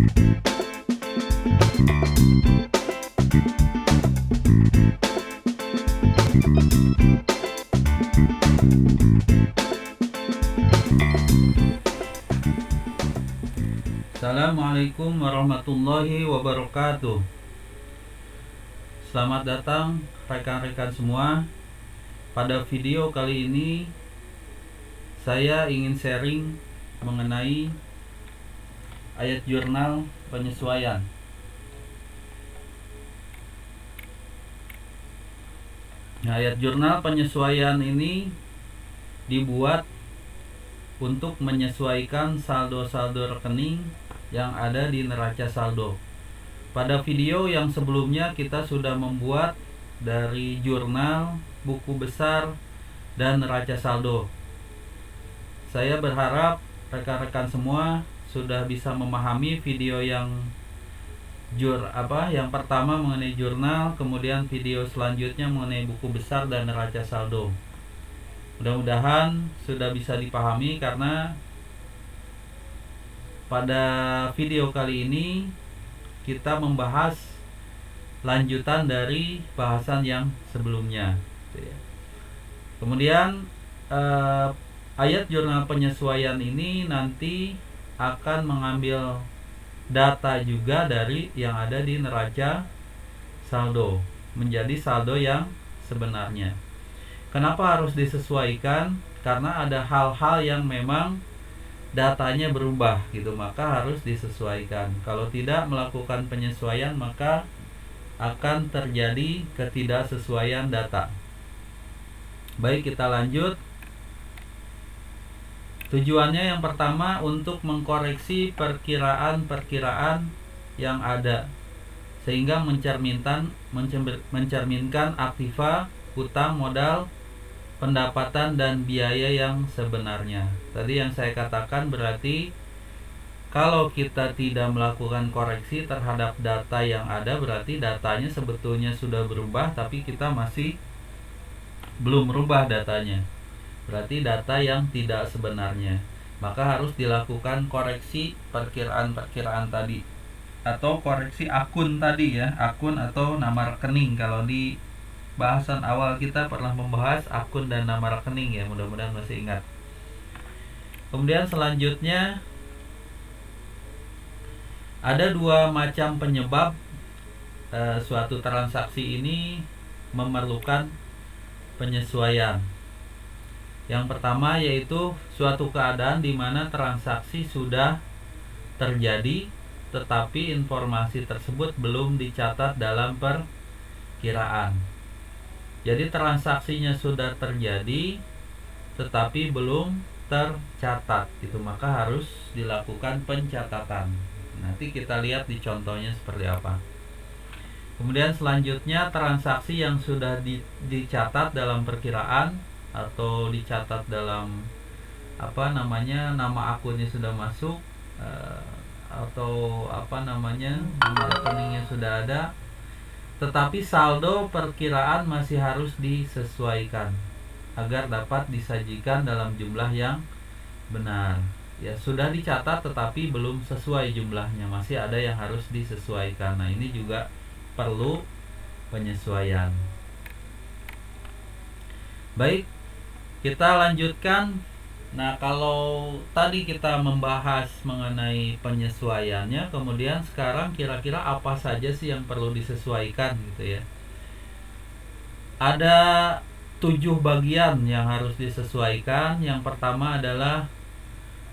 Assalamualaikum warahmatullahi wabarakatuh. Selamat datang rekan-rekan semua. Pada video kali ini saya ingin sharing mengenai ayat jurnal penyesuaian. Nah, ayat jurnal penyesuaian ini dibuat untuk menyesuaikan saldo-saldo rekening yang ada di neraca saldo. Pada video yang sebelumnya kita sudah membuat dari jurnal, buku besar, dan neraca saldo. Saya berharap rekan-rekan semua sudah bisa memahami video yang pertama mengenai jurnal, kemudian video selanjutnya mengenai buku besar dan neraca saldo. Mudah-mudahan sudah bisa dipahami, karena pada video kali ini kita membahas lanjutan dari bahasan yang sebelumnya. Kemudian ayat jurnal penyesuaian ini nanti akan mengambil data juga dari yang ada di neraca saldo menjadi saldo yang sebenarnya. Kenapa harus disesuaikan? Karena ada hal-hal yang memang datanya berubah gitu, maka harus disesuaikan. Kalau tidak melakukan penyesuaian, maka akan terjadi ketidaksesuaian data. Baik, kita lanjut. Tujuannya yang pertama untuk mengkoreksi perkiraan-perkiraan yang ada, sehingga mencerminkan aktiva, utang, modal, pendapatan, dan biaya yang sebenarnya. Tadi yang saya katakan berarti kalau kita tidak melakukan koreksi terhadap data yang ada, berarti datanya sebetulnya sudah berubah, tapi kita masih belum merubah datanya. Berarti data yang tidak sebenarnya. Maka harus dilakukan koreksi perkiraan-perkiraan tadi, atau koreksi akun tadi ya, akun atau nama rekening. Kalau di bahasan awal kita pernah membahas akun dan nama rekening ya, mudah-mudahan masih ingat. Kemudian selanjutnya ada dua macam penyebab suatu transaksi ini memerlukan penyesuaian. Yang pertama yaitu suatu keadaan di mana transaksi sudah terjadi tetapi informasi tersebut belum dicatat dalam perkiraan. Jadi transaksinya sudah terjadi tetapi belum tercatat gitu, maka harus dilakukan pencatatan. Nanti kita lihat di contohnya seperti apa. Kemudian selanjutnya transaksi yang sudah dicatat dalam perkiraan atau dicatat dalam nama akunnya sudah masuk, atau nama rekeningnya sudah ada, tetapi saldo perkiraan masih harus disesuaikan agar dapat disajikan dalam jumlah yang benar. Ya, sudah dicatat tetapi belum sesuai jumlahnya, masih ada yang harus disesuaikan. Nah, ini juga perlu penyesuaian. Baik, kita lanjutkan. Nah, kalau tadi kita membahas mengenai penyesuaiannya, kemudian sekarang kira-kira apa saja sih yang perlu disesuaikan gitu ya. Ada 7 bagian yang harus disesuaikan. Yang pertama adalah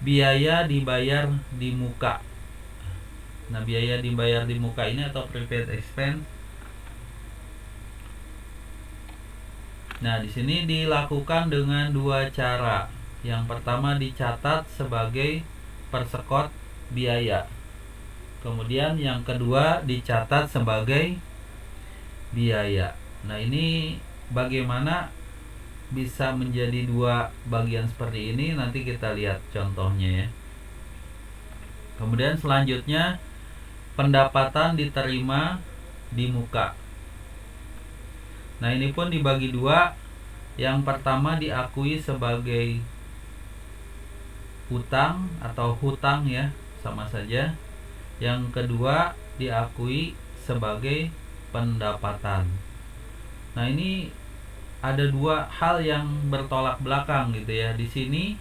biaya dibayar di muka. Nah, biaya dibayar di muka ini atau prepaid expense. Nah, di sini dilakukan dengan dua cara. Yang pertama dicatat sebagai persekot biaya. Kemudian yang kedua dicatat sebagai biaya. Nah, ini bagaimana bisa menjadi dua bagian seperti ini, nanti kita lihat contohnya ya. Kemudian selanjutnya pendapatan diterima di muka. Nah, ini pun dibagi dua. Yang pertama diakui sebagai utang atau hutang ya, sama saja. Yang kedua diakui sebagai pendapatan. Nah, ini ada dua hal yang bertolak belakang gitu ya. Di sini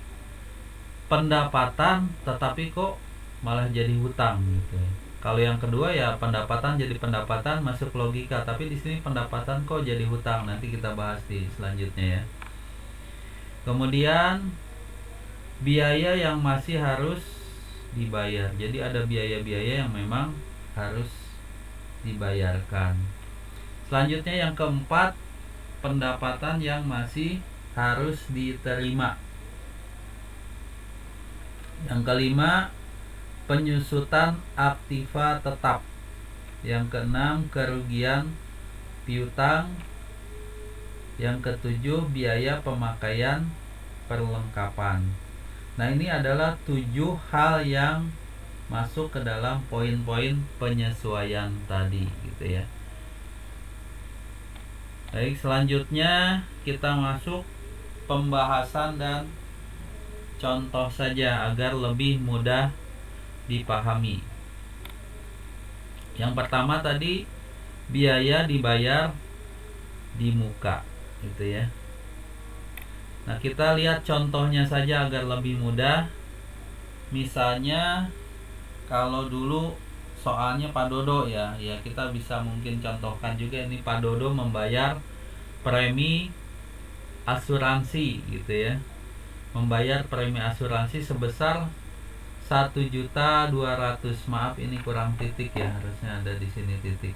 pendapatan tetapi kok malah jadi hutang gitu ya. Kalau yang kedua ya pendapatan jadi pendapatan, masuk logika, tapi di sini pendapatan kok jadi hutang. Nanti kita bahas di selanjutnya ya. Kemudian biaya yang masih harus dibayar. Jadi ada biaya-biaya yang memang harus dibayarkan. Selanjutnya yang keempat, pendapatan yang masih harus diterima. Yang kelima, penyusutan aktiva tetap. Yang keenam, kerugian piutang. Yang ketujuh, biaya pemakaian perlengkapan. Nah, ini adalah 7 hal yang masuk ke dalam poin-poin penyesuaian tadi gitu ya. Baik, selanjutnya kita masuk pembahasan dan contoh saja agar lebih mudah dipahami. Yang pertama tadi, biaya dibayar di muka gitu ya. Nah, kita lihat contohnya saja agar lebih mudah. Misalnya kalau dulu soalnya Pak Dodo ya kita bisa mungkin contohkan juga. Ini Pak Dodo membayar premi asuransi gitu ya. Membayar premi asuransi sebesar 1.200.000. Maaf, ini kurang titik ya, harusnya ada di sini titik.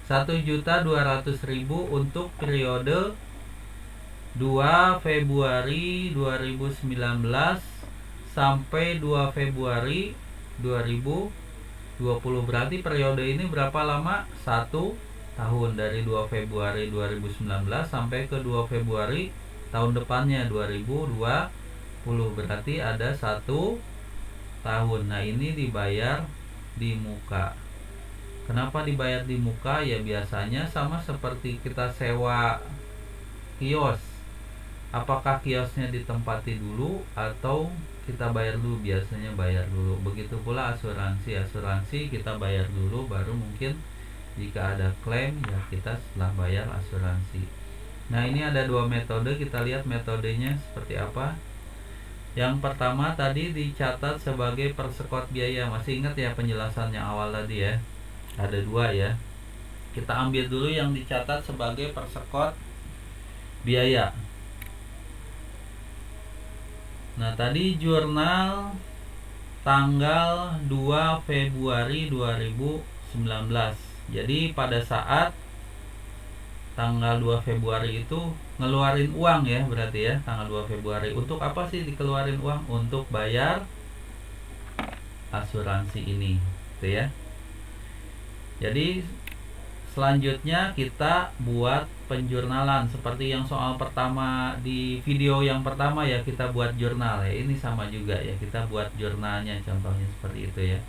1.200.000 untuk periode 2 Februari 2019 sampai 2 Februari 2020. Berarti periode ini berapa lama? 1 tahun, dari 2 Februari 2019 sampai ke 2 Februari tahun depannya 2020. Berarti ada 1 tahun. Nah, ini dibayar di muka. Kenapa dibayar di muka? Ya biasanya sama seperti kita sewa kios. Apakah kiosnya ditempati dulu atau kita bayar dulu? Biasanya bayar dulu. Begitu pula asuransi. Asuransi kita bayar dulu, baru mungkin jika ada klaim ya kita setelah bayar asuransi. Nah, ini ada 2 metode. Kita lihat metodenya seperti apa. Yang pertama tadi dicatat sebagai persekot biaya. Masih ingat ya penjelasannya awal tadi ya. Ada 2 ya. Kita ambil dulu yang dicatat sebagai persekot biaya. Nah, tadi jurnal tanggal 2 Februari 2019. Jadi pada saat tanggal 2 Februari itu ngeluarin uang ya, berarti ya tanggal 2 Februari. Untuk apa sih dikeluarin uang? Untuk bayar asuransi ini gitu ya. Jadi selanjutnya kita buat penjurnalan seperti yang soal pertama di video yang pertama ya, kita buat jurnal ya. Ini sama juga ya, kita buat jurnalnya contohnya seperti itu ya.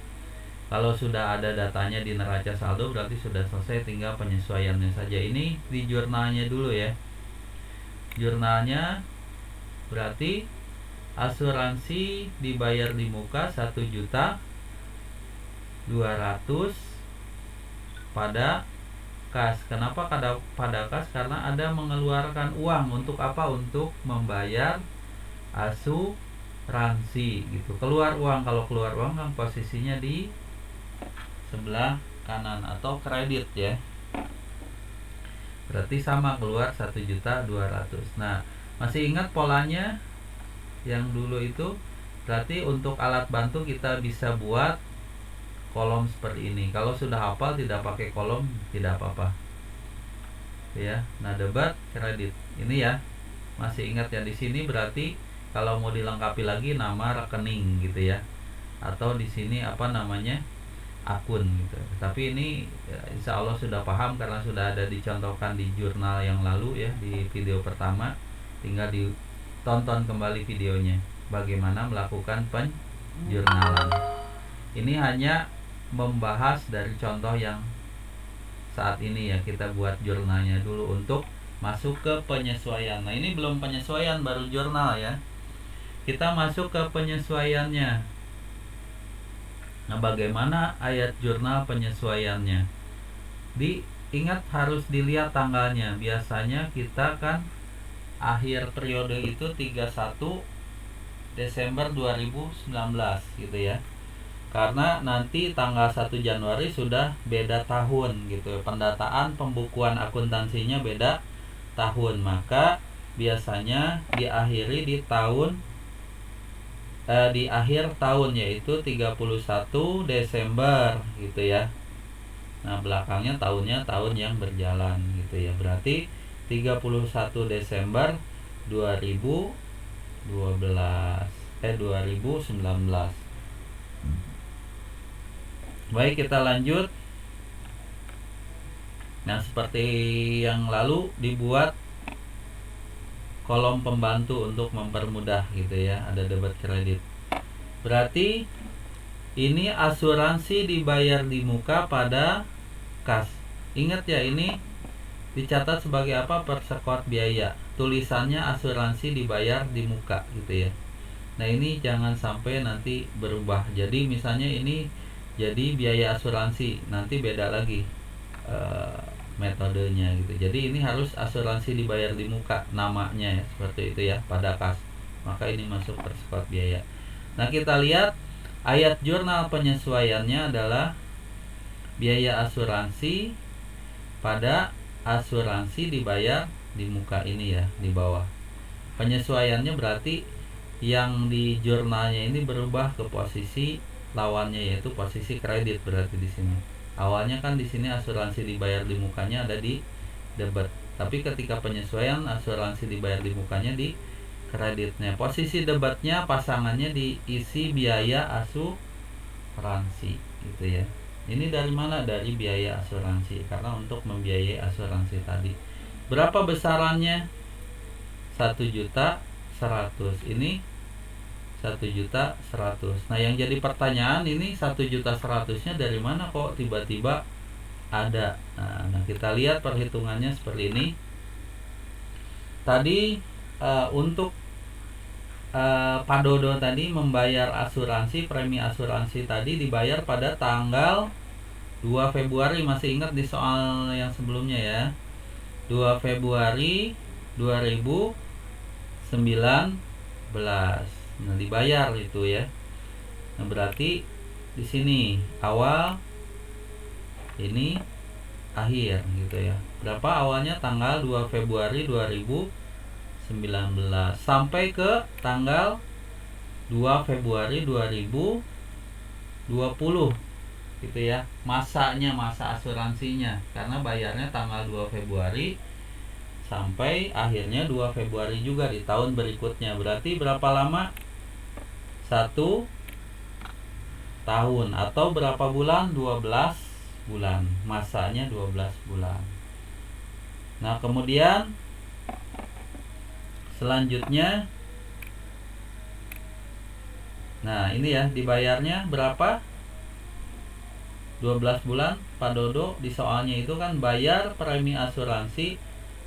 Kalau sudah ada datanya di neraca saldo berarti sudah selesai, tinggal penyesuaiannya saja. Ini di jurnalnya dulu ya. Jurnalnya berarti asuransi dibayar di muka 1.200.000 pada kas. Kenapa pada kas? Karena ada mengeluarkan uang. Untuk apa? Untuk membayar asuransi gitu. Keluar uang. Kalau keluar uang kan posisinya di sebelah kanan atau kredit ya. Berarti sama, keluar 1.200.000. Nah, masih ingat polanya yang dulu itu? Berarti untuk alat bantu kita bisa buat kolom seperti ini. Kalau sudah hafal tidak pakai kolom tidak apa-apa ya. Nah, debat kredit ini ya, masih ingat ya. Di sini berarti kalau mau dilengkapi lagi nama rekening gitu ya, atau di sini apa namanya, akun gitu. Tapi ini ya, insya Allah sudah paham karena sudah ada dicontohkan di jurnal yang lalu ya, di video pertama. Tinggal ditonton kembali videonya bagaimana melakukan penjurnalan. Ini hanya membahas dari contoh yang saat ini ya. Kita buat jurnalnya dulu untuk masuk ke penyesuaian. Nah, ini belum penyesuaian, baru jurnal ya. Kita masuk ke penyesuaiannya. Nah, bagaimana ayat jurnal penyesuaiannya? Ingat harus dilihat tanggalnya. Biasanya kita kan akhir periode itu 31 Desember 2019 gitu ya. Karena nanti tanggal 1 Januari sudah beda tahun gitu. Pendataan pembukuan akuntansinya beda tahun. Maka biasanya diakhiri di akhir tahun, yaitu 31 Desember gitu ya. Nah, belakangnya tahunnya tahun yang berjalan gitu ya. Berarti 31 Desember 2019. Baik, kita lanjut. Nah, seperti yang lalu dibuat kolom pembantu untuk mempermudah gitu ya, ada debit kredit. Berarti ini asuransi dibayar di muka pada kas. Ingat ya, ini dicatat sebagai apa? Persekot biaya. Tulisannya asuransi dibayar di muka gitu ya. Nah, ini jangan sampai nanti berubah. Jadi misalnya ini jadi biaya asuransi, nanti beda lagi metodenya gitu. Jadi ini harus asuransi dibayar di muka namanya ya, seperti itu ya, pada kas. Maka ini masuk persekot biaya. Nah, kita lihat ayat jurnal penyesuaiannya adalah biaya asuransi pada asuransi dibayar di muka ini ya, di bawah. Penyesuaiannya berarti yang di jurnalnya ini berubah ke posisi lawannya, yaitu posisi kredit. Berarti di sini awalnya kan di sini asuransi dibayar di mukanya ada di debit, tapi ketika penyesuaian asuransi dibayar di mukanya di kreditnya. Posisi debitnya pasangannya diisi biaya asuransi gitu ya. Ini dari mana? Dari biaya asuransi, karena untuk membiayai asuransi tadi. Berapa besarannya? 1.100.000. Ini 1.100.000. Nah, yang jadi pertanyaan, ini 1.100.000-nya dari mana kok tiba-tiba ada? Nah, kita lihat perhitungannya seperti ini. Tadi untuk Pak Dodo tadi membayar asuransi, premi asuransi tadi dibayar pada tanggal 2 Februari. Masih ingat di soal yang sebelumnya ya, 2 Februari 2019. Nah, dibayar itu ya. Nah, berarti di sini awal, ini akhir gitu ya. Berapa awalnya? Tanggal 2 Februari 2019 sampai ke tanggal 2 Februari 2020 gitu ya. Masanya, masa asuransinya, karena bayarnya tanggal 2 Februari sampai akhirnya 2 Februari juga di tahun berikutnya. Berarti berapa lama? 1 tahun. Atau berapa bulan? 12 bulan. Masanya 12 bulan. Nah, kemudian selanjutnya, nah ini ya, dibayarnya berapa? 12 bulan. Pak Dodo di soalnya itu kan bayar premi asuransi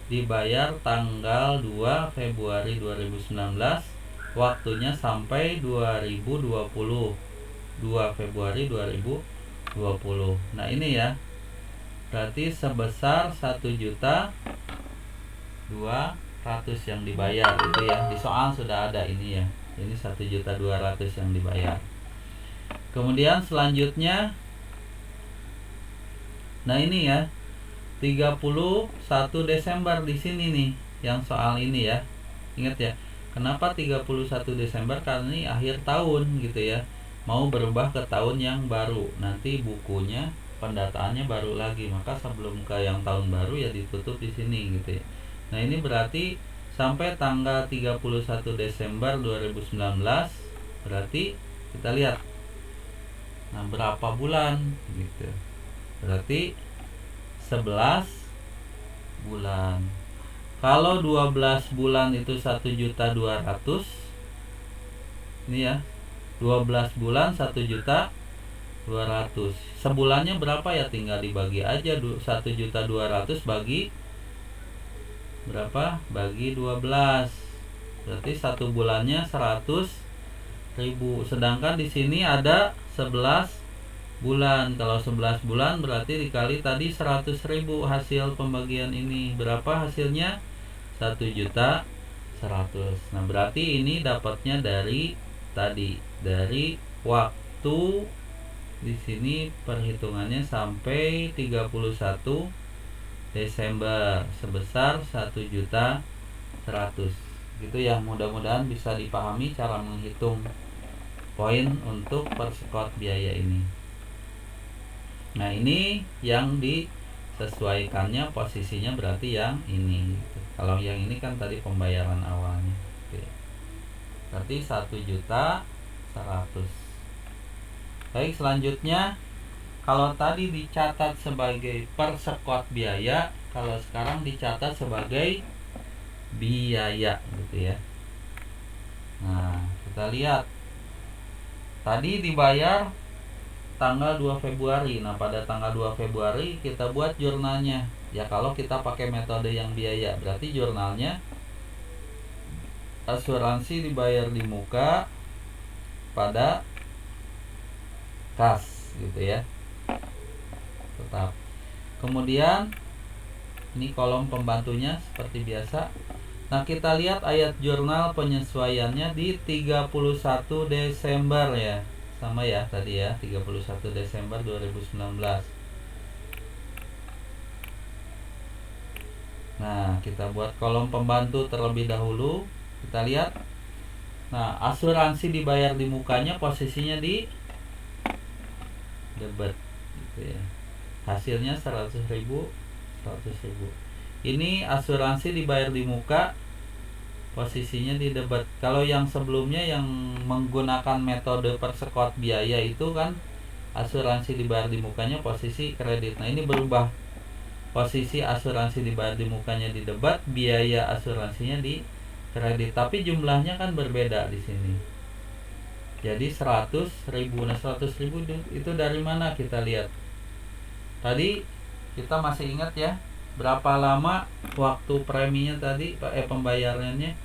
dibayar tanggal 2 Februari 2019, waktunya sampai 2020, 2 Februari 2020. Nah, ini ya, berarti sebesar 1.200.000 yang dibayar itu ya. Di soal sudah ada ini ya. Ini 1.200.000 yang dibayar. Kemudian selanjutnya, nah ini ya, 31 Desember di sini nih, yang soal ini ya. Ingat ya, kenapa 31 Desember? Karena ini akhir tahun gitu ya. Mau berubah ke tahun yang baru. Nanti bukunya, pendataannya baru lagi. Maka sebelum ke yang tahun baru ya ditutup di sini gitu ya. Nah, ini berarti sampai tanggal 31 Desember 2019. Berarti kita lihat, nah berapa bulan gitu. Berarti 11 bulan. Kalau 12 bulan itu 1.200.000. Ini ya, 12 bulan 1.200.000. Sebulannya berapa ya? Tinggal dibagi aja 1.200.000 bagi berapa? Bagi 12. Berarti satu bulannya 100.000. Sedangkan di sini ada 11 bulan. Kalau 11 bulan berarti dikali tadi 100.000 hasil pembagian ini. Berapa hasilnya? 1.100.000. Nah, berarti ini dapatnya dari tadi, dari waktu di sini perhitungannya sampai 31 Desember sebesar 1.100.000. Gitu ya, mudah-mudahan bisa dipahami cara menghitung poin untuk persekot biaya ini. Nah, ini yang disesuaikannya posisinya berarti yang ini gitu. Kalau yang ini kan tadi pembayaran awalnya gitu ya. Berarti 1.100.000. Baik, selanjutnya kalau tadi dicatat sebagai persekot biaya, kalau sekarang dicatat sebagai biaya gitu ya. Nah, kita lihat tadi dibayar tanggal 2 Februari. Nah, pada tanggal 2 Februari kita buat jurnalnya. Ya, kalau kita pakai metode yang biaya, berarti jurnalnya asuransi dibayar di muka pada kas gitu ya. Tetap. Kemudian ini kolom pembantunya seperti biasa. Nah, kita lihat ayat jurnal penyesuaiannya di 31 Desember ya. Sama ya tadi ya, 31 Desember 2019. Nah, kita buat kolom pembantu terlebih dahulu. Kita lihat. Nah, asuransi dibayar di mukanya posisinya di debit gitu ya. Hasilnya 100.000. Ini asuransi dibayar di muka, posisinya di debit. Kalau yang sebelumnya yang menggunakan metode persekot biaya itu kan asuransi dibayar di mukanya posisi kredit. Nah, ini berubah. Posisi asuransi dibayar di mukanya di debit, biaya asuransinya di kredit. Tapi jumlahnya kan berbeda di sini. Jadi 100.000. Nah, 100.000 itu dari mana kita lihat? Tadi kita masih ingat ya, berapa lama waktu preminya tadi, pembayarannya?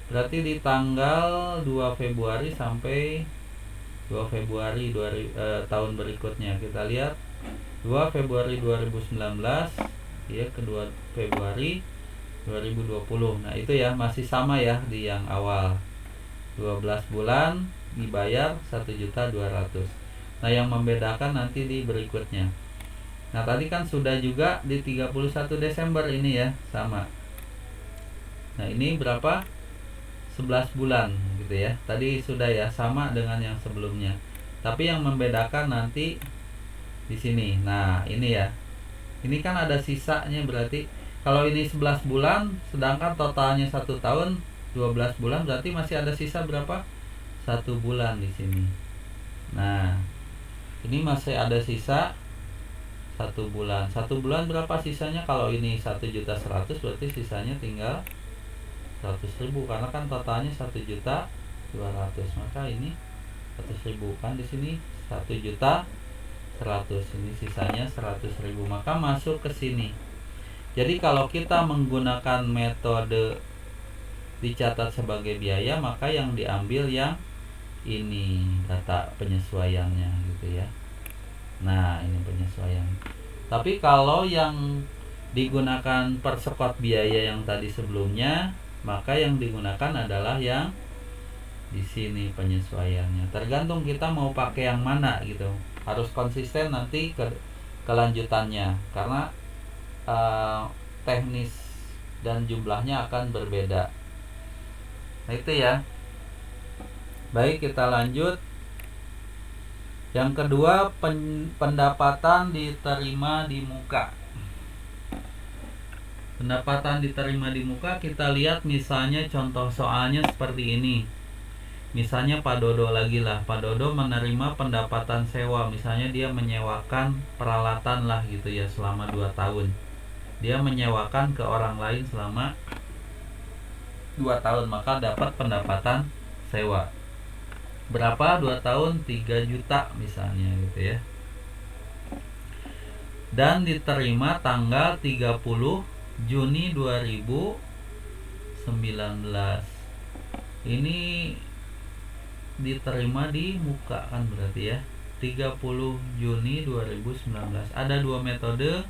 Berarti di tanggal 2 Februari sampai 2 Februari tahun berikutnya. Kita lihat 2 Februari 2019 ya, ke 2 Februari 2020. Nah, itu ya masih sama ya di yang awal. 12 bulan dibayar 1.200.000. Nah, yang membedakan nanti di berikutnya. Nah, tadi kan sudah juga di 31 Desember ini ya, sama. Nah, ini berapa? 11 bulan gitu ya. Tadi sudah ya, sama dengan yang sebelumnya. Tapi yang membedakan nanti di sini. Nah, ini ya. Ini kan ada sisanya, berarti kalau ini 11 bulan sedangkan totalnya 1 tahun 12 bulan, berarti masih ada sisa berapa? 1 bulan di sini. Nah, ini masih ada sisa 1 bulan. 1 bulan berapa sisanya? Kalau ini 1.100.000 berarti sisanya tinggal 100.000 karena kan totalnya 1.200.000. Maka ini 100.000 kan di sini 1.100.000. Ini sisanya 100.000. Maka masuk ke sini. Jadi kalau kita menggunakan metode dicatat sebagai biaya, maka yang diambil yang ini data penyesuaiannya gitu ya. Nah, ini penyesuaian. Tapi kalau yang digunakan persekot biaya yang tadi sebelumnya, maka yang digunakan adalah yang di sini penyesuaiannya. Tergantung kita mau pakai yang mana gitu. Harus konsisten nanti kelanjutannya karena teknis dan jumlahnya akan berbeda. Nah, itu ya. Baik, kita lanjut. Yang kedua, pendapatan diterima di muka. Pendapatan diterima di muka, kita lihat misalnya contoh soalnya seperti ini. Misalnya Pak Dodo lagi lah. Pak Dodo menerima pendapatan sewa. Misalnya dia menyewakan peralatan lah gitu ya selama 2 tahun. Dia menyewakan ke orang lain selama 2 tahun, maka dapat pendapatan sewa. Berapa? 2 tahun 3 juta misalnya gitu ya. Dan diterima tanggal 30 Juni 2019. Ini diterima di muka kan berarti ya. 30 Juni 2019. Ada dua metode.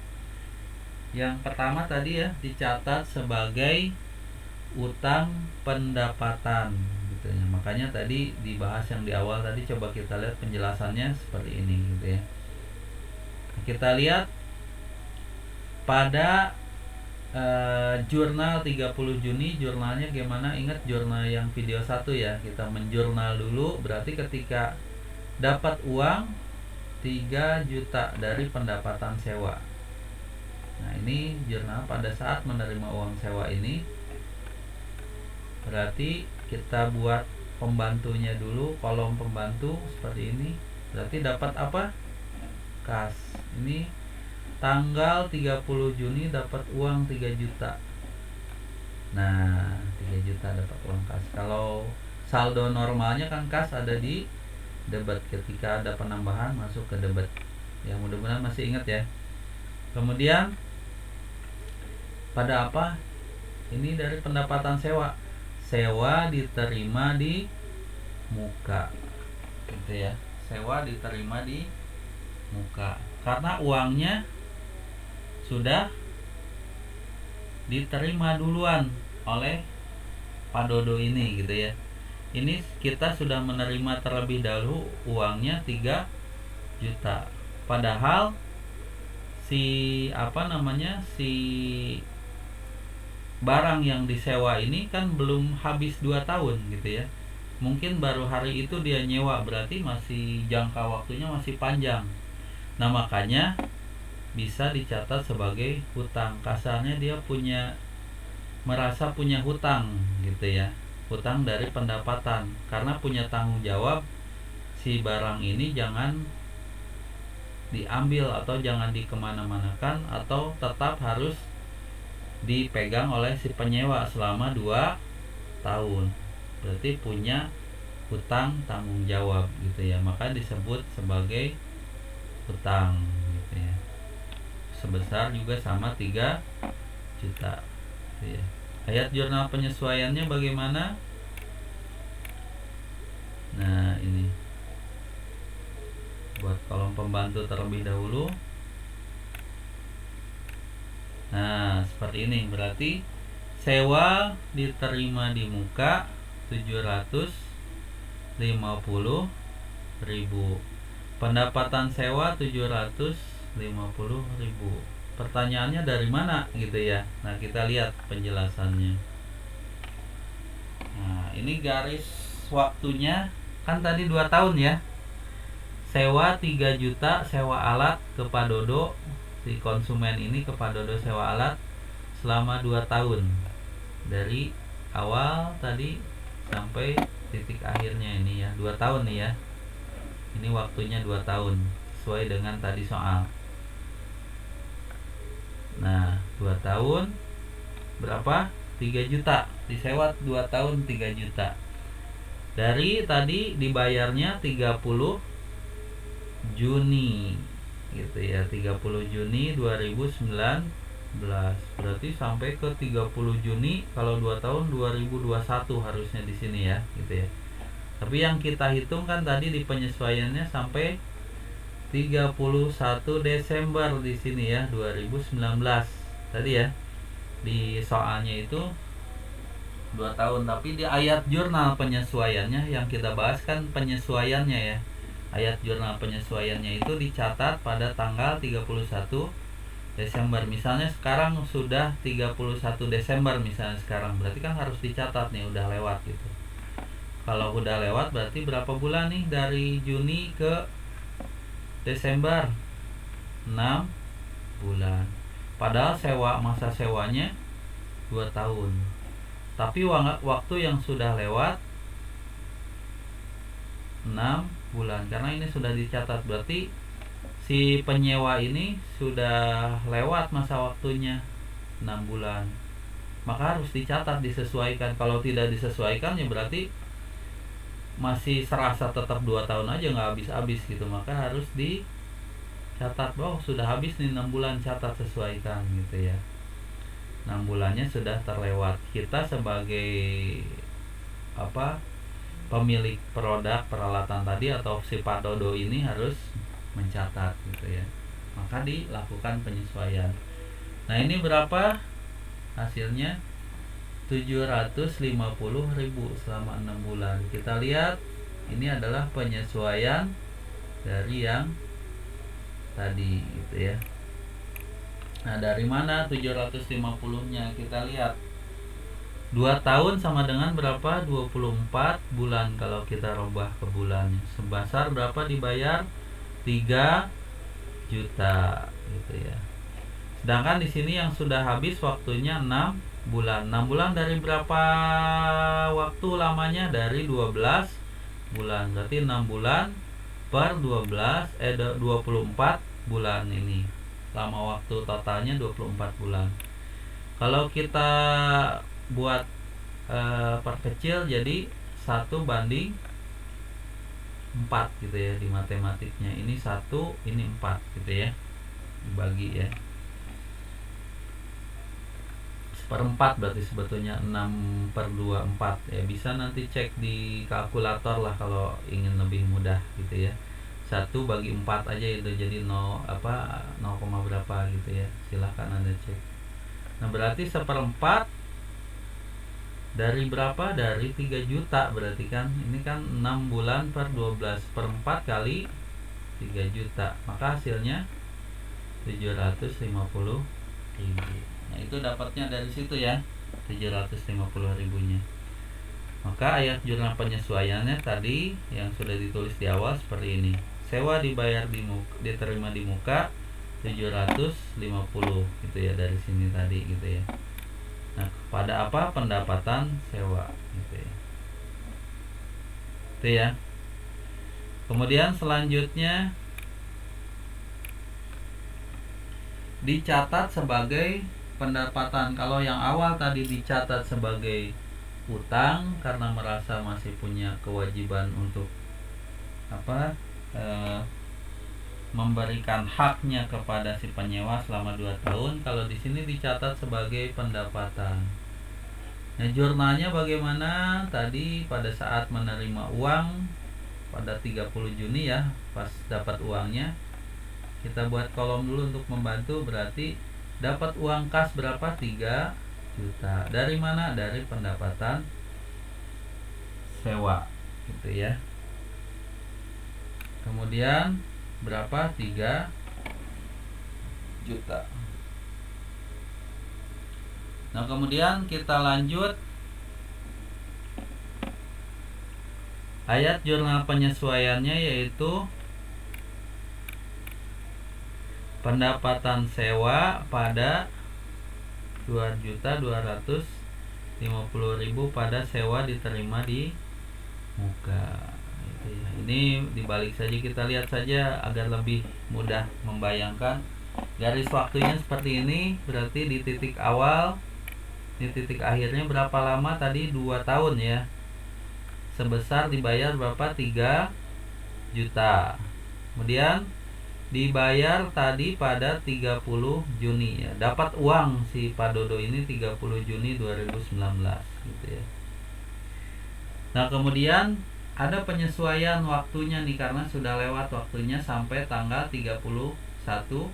Yang pertama tadi ya, dicatat sebagai utang pendapatan gitu ya. Makanya tadi dibahas yang di awal tadi, coba kita lihat penjelasannya seperti ini gitu ya. Kita lihat pada jurnal 30 Juni, jurnalnya gimana? Ingat jurnal yang video 1 ya. Kita menjurnal dulu, berarti ketika dapat uang 3 juta dari pendapatan sewa. Nah, ini jurnal pada saat menerima uang sewa ini. Berarti kita buat pembantunya dulu, kolom pembantu seperti ini. Berarti dapat apa? Kas. Ini tanggal 30 Juni dapat uang 3 juta. Nah, 3 juta dapat uang kas. Kalau saldo normalnya kan kas ada di debit, ketika ada penambahan masuk ke debit. Ya, mudah-mudahan masih ingat ya. Kemudian pada apa? Ini dari pendapatan sewa. Sewa diterima di muka. Gitu ya. Sewa diterima di muka. Karena uangnya sudah diterima duluan oleh Pak Dodo ini gitu ya. Ini kita sudah menerima terlebih dahulu uangnya 3 juta. Padahal si barang yang disewa ini kan belum habis 2 tahun gitu ya. Mungkin baru hari itu dia nyewa, berarti masih jangka waktunya masih panjang. Nah, makanya bisa dicatat sebagai hutang. Kasarnya dia merasa punya hutang gitu ya. Hutang dari pendapatan, karena punya tanggung jawab si barang ini jangan diambil atau jangan dikemana-manakan, atau tetap harus dipegang oleh si penyewa selama 2 tahun. Berarti punya hutang tanggung jawab gitu ya. Maka disebut sebagai hutang gitu ya. Sebesar juga sama 3 juta gitu ya. Ayat jurnal penyesuaiannya bagaimana? Nah, ini buat kolom pembantu terlebih dahulu. Nah, seperti ini. Berarti sewa diterima di muka 750.000. Pendapatan sewa 750.000. Pertanyaannya dari mana gitu ya. Nah, kita lihat penjelasannya. Nah, ini garis waktunya kan tadi 2 tahun ya. Sewa 3 juta, sewa alat ke Pak Dodo. Si konsumen ini ke Pak Dodo sewa alat selama 2 tahun. Dari awal tadi sampai titik akhirnya ini ya, 2 tahun nih ya. Ini waktunya 2 tahun sesuai dengan tadi soal. Nah, 2 tahun berapa? 3 juta. Disewa 2 tahun 3 juta. Dari tadi dibayarnya 30 Juni gitu ya, 30 Juni 2019. Berarti sampai ke 30 Juni kalau 2 tahun 2021 harusnya di sini ya, gitu ya. Tapi yang kita hitung kan tadi di penyesuaiannya sampai 31 Desember di sini ya, 2019. Tadi ya. Di soalnya itu 2 tahun, tapi di ayat jurnal penyesuaiannya yang kita bahas kan penyesuaiannya ya. Ayat jurnal penyesuaiannya itu dicatat pada tanggal 31 Desember. Misalnya sekarang sudah 31 Desember misalnya sekarang, berarti kan harus dicatat nih udah lewat gitu. Kalau udah lewat berarti berapa bulan nih dari Juni ke Desember? 6 bulan. Padahal masa sewanya 2 tahun. Tapi waktu yang sudah lewat 6 bulan, karena ini sudah dicatat, berarti si penyewa ini sudah lewat masa waktunya 6 bulan. Maka harus dicatat, disesuaikan. Kalau tidak disesuaikan ya berarti masih serasa tetap 2 tahun aja, nggak habis-habis gitu. Maka harus dicatat, sudah habis nih 6 bulan, catat, sesuaikan gitu ya. 6 bulannya sudah terlewat. Kita sebagai pemilik produk peralatan tadi atau si Pak Dodo ini harus mencatat gitu ya. Maka dilakukan penyesuaian. Nah, ini berapa hasilnya? 750.000 selama 6 bulan. Kita lihat ini adalah penyesuaian dari yang tadi gitu ya. Nah, dari mana 750-nya? Kita lihat 2 tahun sama dengan berapa? 24 bulan kalau kita rubah ke bulannya. Sebesar berapa dibayar? 3 juta gitu ya. Sedangkan di sini yang sudah habis waktunya 6 bulan. 6 bulan dari berapa waktu lamanya? Dari 12 bulan. Berarti 6 bulan per 24 bulan ini. Lama waktu totalnya 24 bulan. Kalau kita buat perkecil jadi 1:4 gitu ya di matematiknya. Ini 1, ini 4 gitu ya. Dibagi ya. 1/4 berarti sebetulnya 6/24 ya. Bisa nanti cek di kalkulator lah kalau ingin lebih mudah gitu ya. 1/4 aja itu jadi 0 berapa gitu ya. Silahkan Anda cek. Nah, berarti 1/4 dari berapa? Dari 3 juta berarti kan. Ini kan 6 bulan per 12 per 4 kali 3 juta. Maka hasilnya 750.000. Nah, itu dapatnya dari situ ya, 750.000-nya. Maka ayat jurnal penyesuaiannya tadi yang sudah ditulis di awal seperti ini. Sewa dibayar diterima di muka 750 gitu ya, dari sini tadi gitu ya. Nah, pada apa? Pendapatan sewa gitu ya. Itu ya. Kemudian selanjutnya dicatat sebagai pendapatan. Kalau yang awal tadi dicatat sebagai utang karena merasa masih punya kewajiban untuk memberikan haknya kepada si penyewa selama 2 tahun. Kalau di sini dicatat sebagai pendapatan. Nah, jurnalnya bagaimana? Tadi pada saat menerima uang pada 30 Juni ya, pas dapat uangnya, kita buat kolom dulu untuk membantu. Berarti dapat uang kas berapa? 3 juta. Dari mana? Dari pendapatan sewa gitu ya. Kemudian berapa? 3 juta. Nah, kemudian kita lanjut ayat jurnal penyesuaiannya, yaitu pendapatan sewa pada 2.250.000 pada sewa diterima di muka. Ini dibalik saja, kita lihat saja agar lebih mudah membayangkan. Garis waktunya seperti ini, berarti di titik awal, di titik akhirnya berapa lama tadi? 2 tahun ya. Sebesar dibayar berapa? 3 juta. Kemudian dibayar tadi pada 30 Juni ya. Dapat uang si Pak Dodo ini 30 Juni 2019 gitu ya. Nah, kemudian ada penyesuaian waktunya nih karena sudah lewat waktunya sampai tanggal 31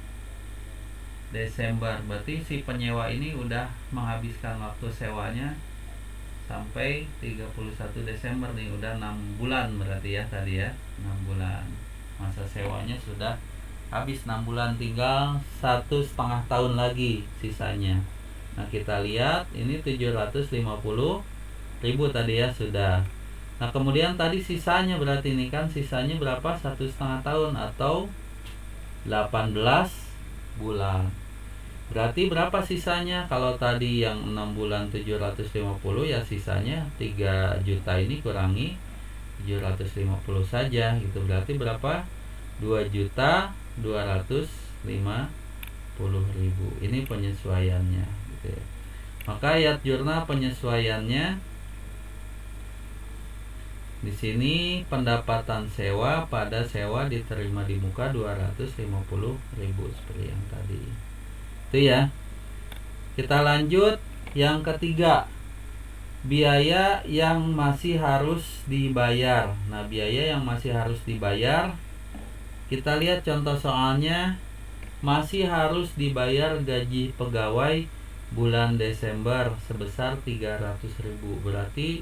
Desember. Berarti si penyewa ini udah menghabiskan waktu sewanya sampai 31 Desember nih, udah 6 bulan berarti ya tadi ya. 6 bulan. Masa sewanya sudah habis 6 bulan, tinggal 1,5 tahun lagi sisanya. Nah, kita lihat ini 750.000 tadi ya sudah. Nah, kemudian tadi sisanya berarti ini kan sisanya berapa? 1,5 tahun atau 18 bulan. Berarti berapa sisanya? Kalau tadi yang 6 bulan 750 ya, sisanya 3 juta ini kurangi 750 saja gitu. Berarti berapa? 2.250.000. Ini penyesuaiannya gitu ya. Maka ayat jurnal penyesuaiannya di sini pendapatan sewa pada sewa diterima di muka 250.000 seperti yang tadi. Itu ya. Kita lanjut yang ketiga. biaya yang masih harus dibayar. Nah, biaya yang masih harus dibayar, kita lihat contoh soalnya. Masih harus dibayar gaji pegawai bulan Desember sebesar 300.000. Berarti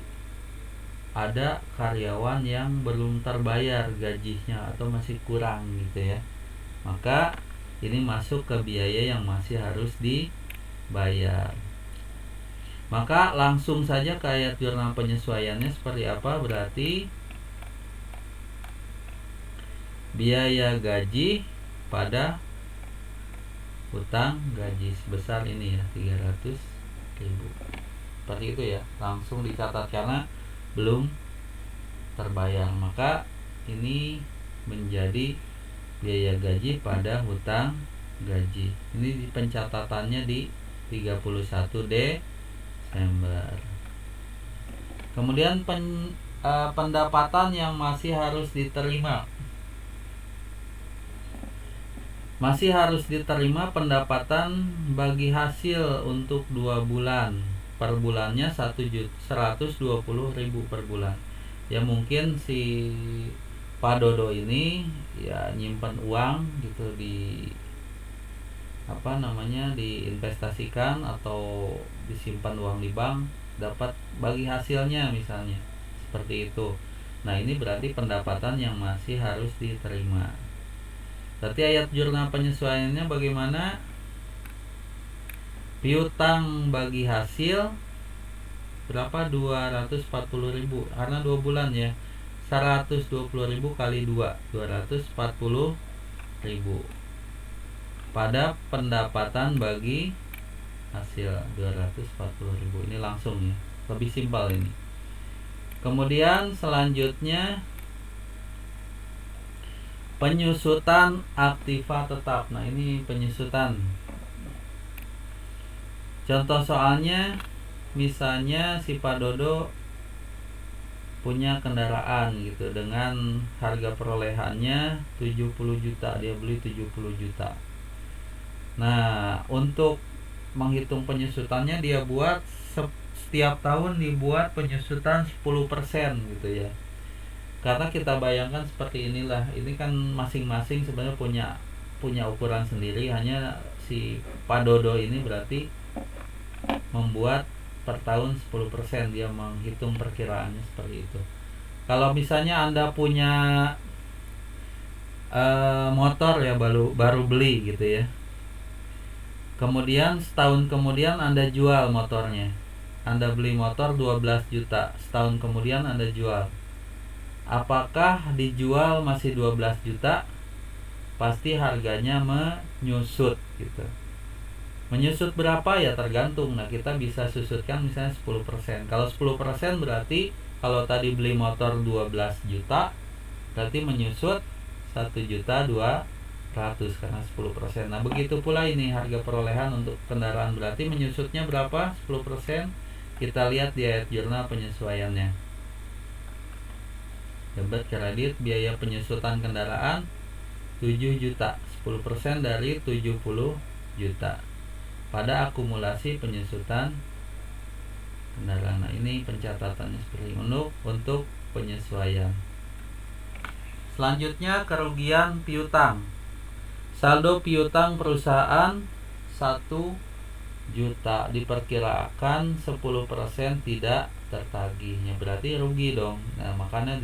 ada karyawan yang belum terbayar gajinya atau masih kurang gitu ya. Maka ini masuk ke biaya yang masih harus dibayar. Maka langsung saja ke ayat jurnal penyesuaiannya seperti apa. Berarti biaya gaji pada hutang gaji sebesar ini ya, 300.000. Seperti itu ya, langsung dicatat karena belum terbayar. Maka ini menjadi biaya gaji pada hutang gaji. Ini di pencatatannya di 31 Desember. Kemudian pendapatan yang masih harus diterima. Masih harus diterima pendapatan bagi hasil untuk 2 bulan. Per bulannya 120.000 per bulan. Ya mungkin si Pak Dodo ini ya nyimpan uang gitu di diinvestasikan atau disimpan uang di bank, dapat bagi hasilnya misalnya. Seperti itu. Nah, ini berarti pendapatan yang masih harus diterima. Berarti ayat jurnal penyesuaiannya bagaimana? Piutang bagi hasil berapa? 240.000 karena 2 bulan ya. 120.000 kali 2, 240.000 pada pendapatan bagi hasil 240.000. Ini langsung ya, lebih simpel ini. Kemudian selanjutnya penyusutan aktiva tetap. Nah, ini penyusutan. Contoh soalnya, misalnya si Pak Dodo punya kendaraan gitu dengan harga perolehannya 70 juta, dia beli 70 juta. Nah, untuk menghitung penyusutannya dia buat setiap tahun dibuat penyusutan 10% gitu ya. Karena kita bayangkan seperti inilah, ini kan masing-masing sebenarnya punya ukuran sendiri. Hanya si Pak Dodo ini berarti membuat per tahun 10%, dia menghitung perkiraannya seperti itu. Kalau misalnya Anda punya motor ya, baru beli gitu ya. Kemudian setahun kemudian Anda jual motornya. Anda beli motor 12 juta, setahun kemudian Anda jual. Apakah dijual masih 12 juta? Pasti harganya menyusut gitu. Menyusut berapa ya tergantung. Nah, kita bisa susutkan misalnya 10%. Kalau 10% berarti kalau tadi beli motor 12 juta, berarti menyusut 1.200.000 karena 10%. Nah, begitu pula ini harga perolehan untuk kendaraan, berarti menyusutnya berapa? 10%. Kita lihat di ayat jurnal penyesuaiannya. Debit kredit biaya penyusutan kendaraan 7 juta, 10% dari 70 juta pada akumulasi penyusutan kendaraan. Nah, ini pencatatannya seperti untuk penyesuaian. Selanjutnya kerugian piutang. Saldo piutang perusahaan 1 juta, diperkirakan 10% tidak tertagihnya, berarti rugi dong. Nah, makanya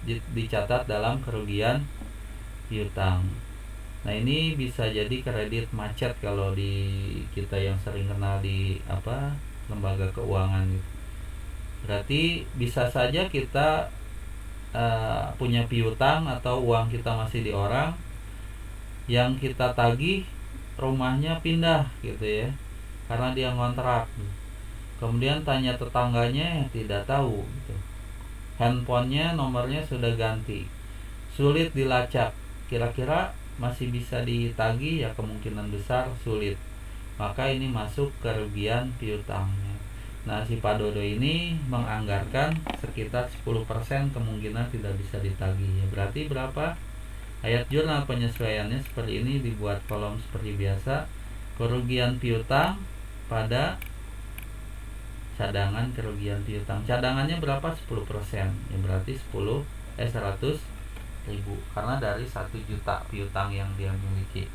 dicatat dalam kerugian piutang. Nah, ini bisa jadi kredit macet kalau di kita yang sering kenal di lembaga keuangan gitu. Berarti bisa saja kita punya piutang atau uang kita masih di orang, yang kita tagih rumahnya pindah gitu ya, karena dia ngontrak. Kemudian tanya tetangganya, tidak tahu gitu. Handphonenya nomornya sudah ganti, sulit dilacak. Kira-kira masih bisa ditagih ya? Kemungkinan besar sulit. Maka ini masuk kerugian piutangnya. Nah, si Pak Dodo ini menganggarkan sekitar 10% kemungkinan tidak bisa ditagih ya. Berarti berapa? Ayat jurnal penyesuaiannya seperti ini, dibuat kolom seperti biasa. Kerugian piutang pada cadangan kerugian piutang. Cadangannya berapa? 10%. Ya berarti 100.000 karena dari 1 juta piutang yang dia miliki.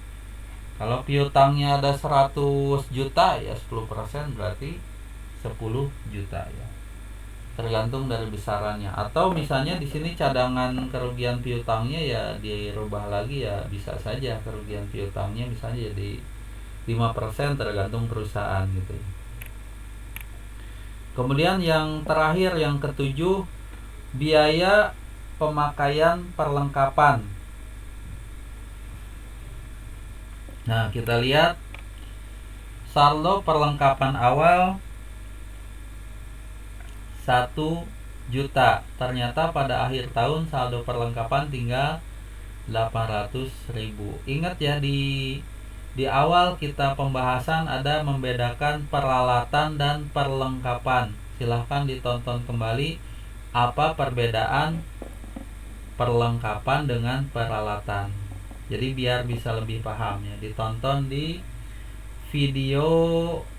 Kalau piutangnya ada 100 juta ya 10% berarti 10 juta ya. Tergantung dari besarannya. Atau misalnya di sini cadangan kerugian piutangnya ya dirubah lagi ya bisa saja kerugian piutangnya misalnya jadi 5% tergantung perusahaan gitu ya. Kemudian yang terakhir yang ketujuh, biaya pemakaian perlengkapan. Nah, kita lihat saldo perlengkapan awal 1 juta. Ternyata pada akhir tahun saldo perlengkapan tinggal 800.000. Ingat ya, di awal kita pembahasan ada membedakan peralatan dan perlengkapan. Silahkan ditonton kembali apa perbedaan perlengkapan dengan peralatan. Jadi biar bisa lebih paham ya, ditonton di video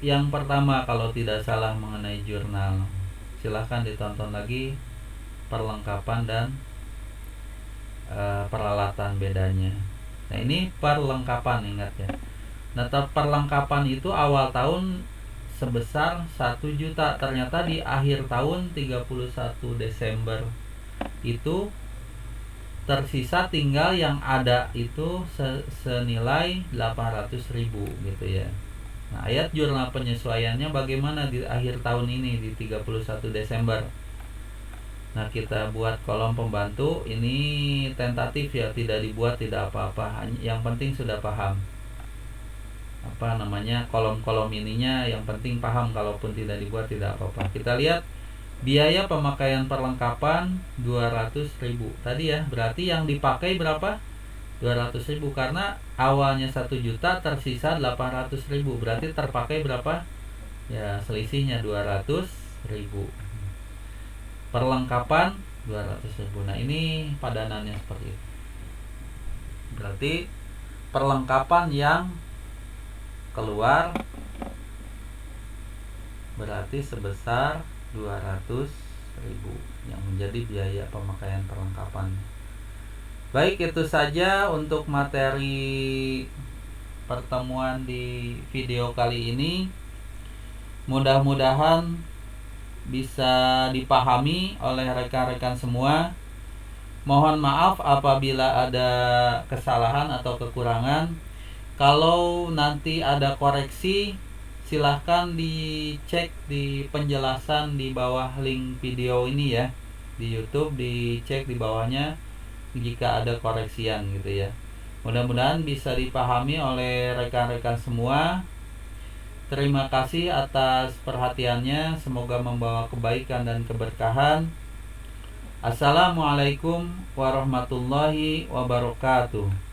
yang pertama kalau tidak salah mengenai jurnal. Silahkan ditonton lagi perlengkapan dan peralatan bedanya. Nah, ini perlengkapan, ingat ya. Nah, perlengkapan itu awal tahun sebesar 1 juta. Ternyata di akhir tahun 31 Desember itu tersisa tinggal yang ada itu senilai 800.000 gitu ya. Nah, ayat jurnal penyesuaiannya bagaimana di akhir tahun ini di 31 Desember. Nah, kita buat kolom pembantu. Ini tentatif ya, tidak dibuat tidak apa-apa. Yang penting sudah paham apa namanya kolom-kolom ininya, yang penting paham. Kalaupun tidak dibuat tidak apa-apa. Kita lihat biaya pemakaian perlengkapan 200.000 tadi ya. Berarti yang dipakai berapa? 200.000 karena awalnya 1 juta tersisa 800.000. Berarti terpakai berapa? Ya selisihnya 200.000. Perlengkapan 200.000. Nah, ini padanannya seperti itu. Berarti perlengkapan yang keluar berarti sebesar 200.000 yang menjadi biaya pemakaian perlengkapan. Baik, itu saja untuk materi pertemuan di video kali ini. Mudah-mudahan bisa dipahami oleh rekan-rekan semua. Mohon maaf apabila ada kesalahan atau kekurangan. Kalau nanti ada koreksi, silahkan dicek di penjelasan di bawah link video ini ya. Di YouTube dicek di bawahnya jika ada koreksian gitu ya. Mudah-mudahan bisa dipahami oleh rekan-rekan semua. Terima kasih atas perhatiannya. Semoga membawa kebaikan dan keberkahan. Assalamualaikum warahmatullahi wabarakatuh.